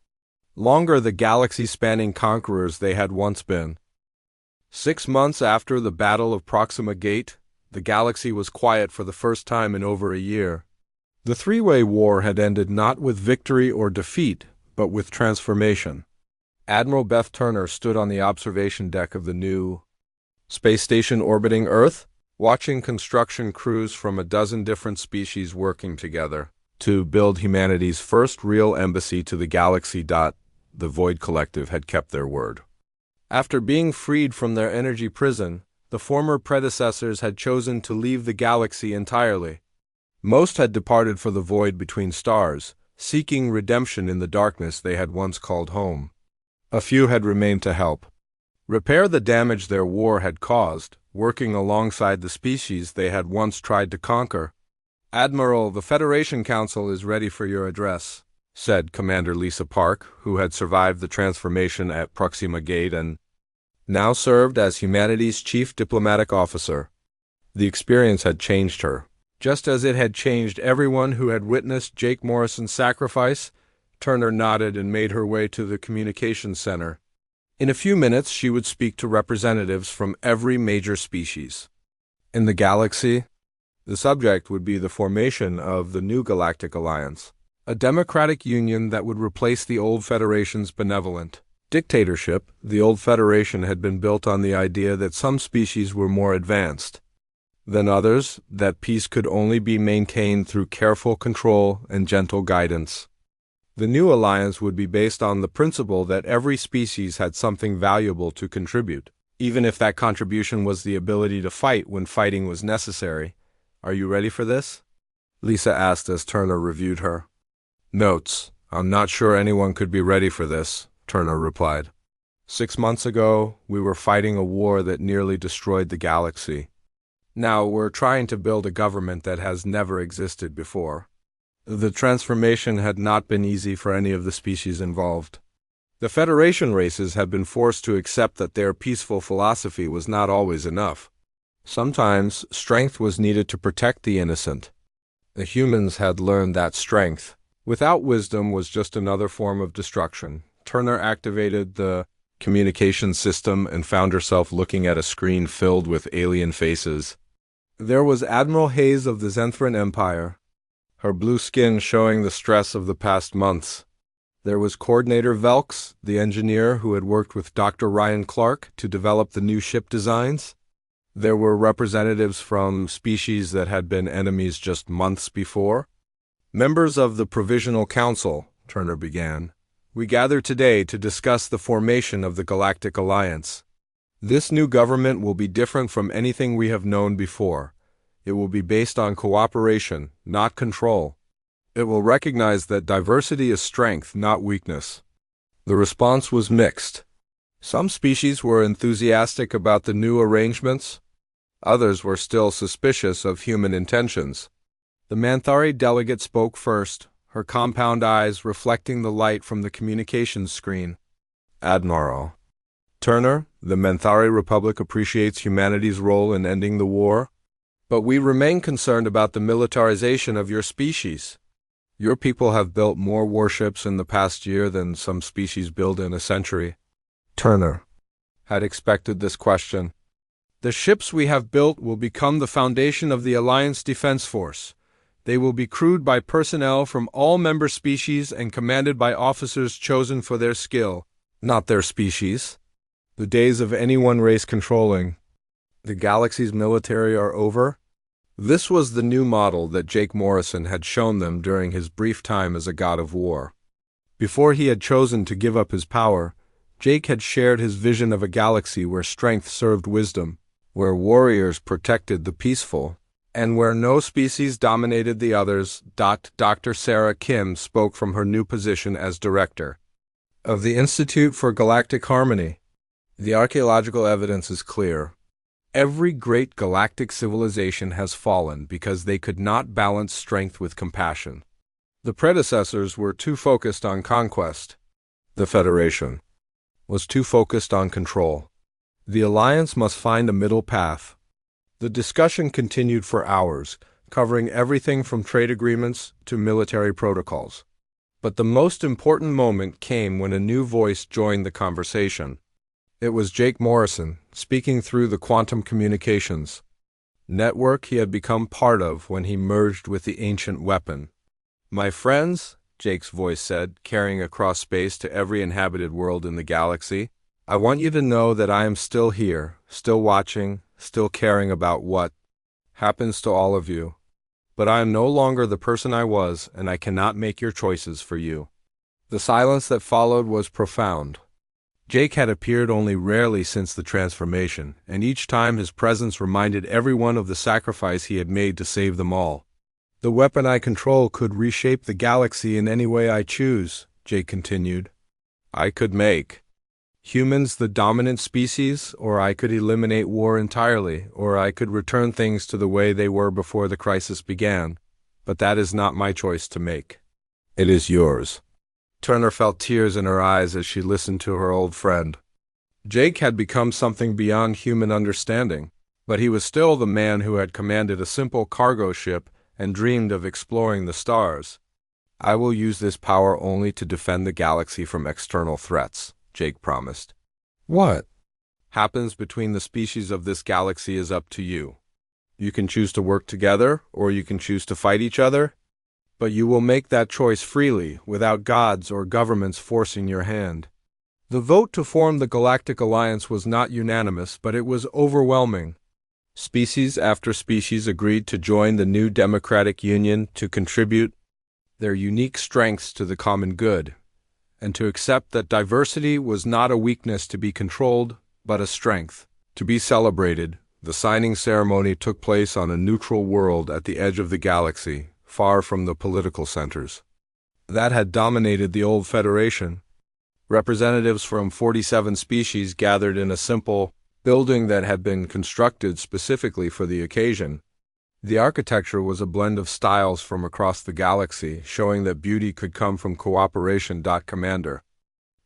longer the galaxy-spanning conquerors they had once been. 6 months after the Battle of Proxima Gate, the galaxy was quiet for the first time in over a year. The three-way war had ended not with victory or defeat, but with transformation. Admiral Beth Turner stood on the observation deck of the new space station orbiting Earth, watching construction crews from a dozen different species working together to build humanity's first real embassy to the galaxy. The Void Collective had kept their word. After being freed from their energy prison, the former predecessors had chosen to leave the galaxy entirely. Most had departed for the void between stars, seeking redemption in the darkness they had once called home. A few had remained to help repair the damage their war had caused, working alongside the species they had once tried to conquer. "Admiral, the Federation Council is ready for your address," said Commander Lisa Park, who had survived the transformation at Proxima Gate and now served as humanity's chief diplomatic officer. The experience had changed her, just as it had changed everyone who had witnessed Jake Morrison's sacrifice. Turner nodded and made her way to the communications center. In a few minutes, she would speak to representatives from every major species in the galaxy. The subject would be the formation of the new Galactic Alliance, a democratic union that would replace the old Federation's benevolent dictatorship. The old Federation had been built on the idea that some species were more advanced than others, that peace could only be maintained through careful control and gentle guidance. The new alliance would be based on the principle that every species had something valuable to contribute, even if that contribution was the ability to fight when fighting was necessary. "Are you ready for this?" Lisa asked as Turner reviewed her notes. "I'm not sure anyone could be ready for this," Turner replied. 6 months ago, we were fighting a war that nearly destroyed the galaxy. Now we're trying to build a government that has never existed before. The transformation had not been easy for any of the species involved. The Federation races had been forced to accept that their peaceful philosophy was not always enough. Sometimes strength was needed to protect the innocent. The humans had learned that strength without wisdom was just another form of destruction. Turner activated the communication system and found herself looking at a screen filled with alien faces. There was Admiral Hayes of the Zenthran Empire, her blue skin showing the stress of the past months. There was Coordinator Velks, the engineer who had worked with Dr. Ryan Clark to develop the new ship designs. There were representatives from species that had been enemies just months before. "Members of the Provisional Council," Turner began, "we gather today to discuss the formation of the Galactic Alliance. This new government will be different from anything we have known before. It will be based on cooperation, not control. It will recognize that diversity is strength, not weakness." The response was mixed. Some species were enthusiastic about the new arrangements. Others were still suspicious of human intentions. The Manthari delegate spoke first, her compound eyes reflecting the light from the communications screen. "Admiral Turner, the Manthari Republic appreciates humanity's role in ending the war, but we remain concerned about the militarization of your species. Your people have built more warships in the past year than some species build in a century." Turner had expected this question. "The ships we have built will become the foundation of the Alliance Defense Force. They will be crewed by personnel from all member species and commanded by officers chosen for their skill, not their species. The days of any one race controlling the galaxy's military are over." This was the new model that Jake Morrison had shown them during his brief time as a god of war. Before he had chosen to give up his power, Jake had shared his vision of a galaxy where strength served wisdom, where warriors protected the peaceful, and where no species dominated the others. Dr. Sarah Kim spoke from her new position as director of the Institute for Galactic Harmony. The archaeological evidence is clear. Every great galactic civilization has fallen because they could not balance strength with compassion. The predecessors were too focused on conquest. The Federation was too focused on control. The Alliance must find a middle path. The discussion continued for hours, covering everything from trade agreements to military protocols. But the most important moment came when a new voice joined the conversation. It was Jake Morrison, speaking through the quantum communications network he had become part of when he merged with the ancient weapon. "My friends," Jake's voice said, carrying across space to every inhabited world in the galaxy, "I want you to know that I am still here, still watching, still caring about what happens to all of you. But I am no longer the person I was, and I cannot make your choices for you." The silence that followed was profound. Jake had appeared only rarely since the transformation, and each time his presence reminded everyone of the sacrifice he had made to save them all. "The weapon I control could reshape the galaxy in any way I choose," Jake continued. "I could make humans the dominant species, or I could eliminate war entirely, or I could return things to the way they were before the crisis began. But that is not my choice to make. It is yours." Turner felt tears in her eyes as she listened to her old friend. Jake had become something beyond human understanding, but he was still the man who had commanded a simple cargo ship and dreamed of exploring the stars. "I will use this power only to defend the galaxy from external threats," Jake promised. "What happens between the species of this galaxy is up to you. You can choose to work together, or you can choose to fight each other. But you will make that choice freely, without gods or governments forcing your hand." The vote to form the Galactic Alliance was not unanimous, but it was overwhelming. Species after species agreed to join the new democratic union to contribute their unique strengths to the common good, and to accept that diversity was not a weakness to be controlled, but a strength to be celebrated. The signing ceremony took place on a neutral world at the edge of the galaxy, far from the political centers that had dominated the old Federation. Representatives from 47 species gathered in a simple building that had been constructed specifically for the occasion. The architecture was a blend of styles from across the galaxy, showing that beauty could come from cooperation. Commander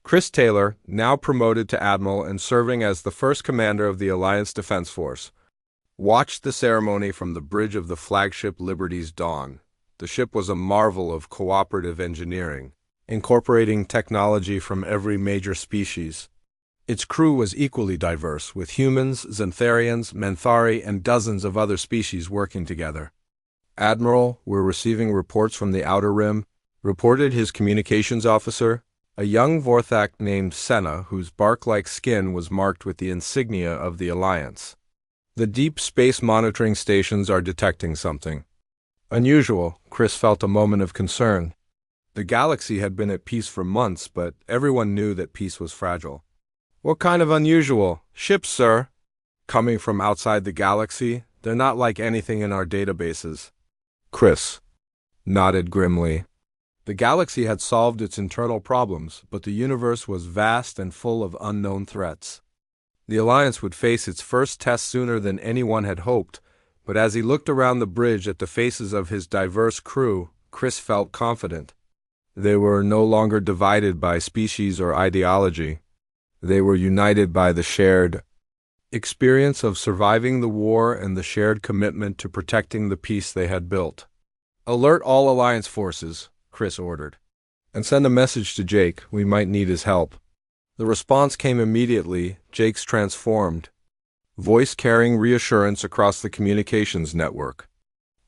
Chris Taylor, now promoted to Admiral and serving as the first commander of the Alliance Defense Force, watched the ceremony from the bridge of the flagship Liberty's Dawn. The ship was a marvel of cooperative engineering, incorporating technology from every major species. Its crew was equally diverse, with humans, Xantharians, Menthari, and dozens of other species working together. "Admiral, we're receiving reports from the Outer Rim," reported his communications officer, a young Vorthak named Senna, whose bark-like skin was marked with the insignia of the Alliance. "The deep space monitoring stations are detecting something unusual." Chris felt a moment of concern. The galaxy had been at peace for months, but everyone knew that peace was fragile. "What kind of unusual?" "Ships, sir. Coming from outside the galaxy. They're not like anything in our databases." Chris nodded grimly. The galaxy had solved its internal problems, but the universe was vast and full of unknown threats. The Alliance would face its first test sooner than anyone had hoped, but as he looked around the bridge at the faces of his diverse crew, Chris felt confident. They were no longer divided by species or ideology. They were united by the shared experience of surviving the war and the shared commitment to protecting the peace they had built. "Alert all Alliance forces," Chris ordered. "And send a message to Jake. We might need his help." The response came immediately. Jake's transformed voice carrying reassurance across the communications network.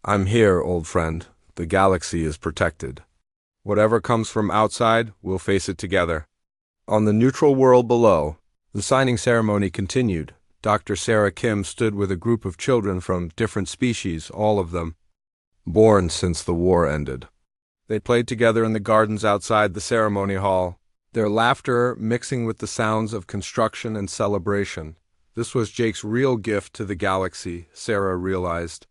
"I'm here, old friend. The galaxy is protected. Whatever comes from outside, we'll face it together." On the neutral world below, the signing ceremony continued. Dr. Sarah Kim stood with a group of children from different species, all of them born since the war ended. They played together in the gardens outside the ceremony hall, their laughter mixing with the sounds of construction and celebration. This was Jake's real gift to the galaxy, Sarah realized.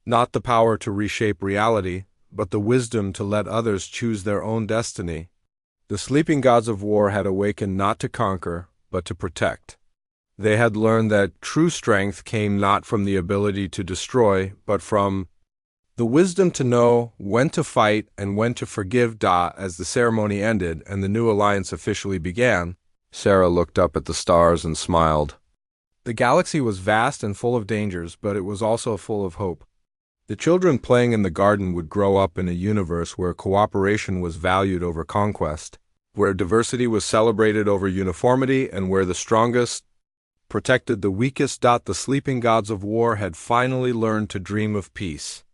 Not the power to reshape reality, but the wisdom to let others choose their own destiny. The sleeping gods of war had awakened not to conquer, but to protect. They had learned that true strength came not from the ability to destroy, but from the wisdom to know when to fight and when to forgive. As the ceremony ended and the new alliance officially began, Sarah looked up at the stars and smiled. The galaxy was vast and full of dangers, but it was also full of hope. The children playing in the garden would grow up in a universe where cooperation was valued over conquest, where diversity was celebrated over uniformity, and where the strongest protected the weakest. The sleeping gods of war had finally learned to dream of peace.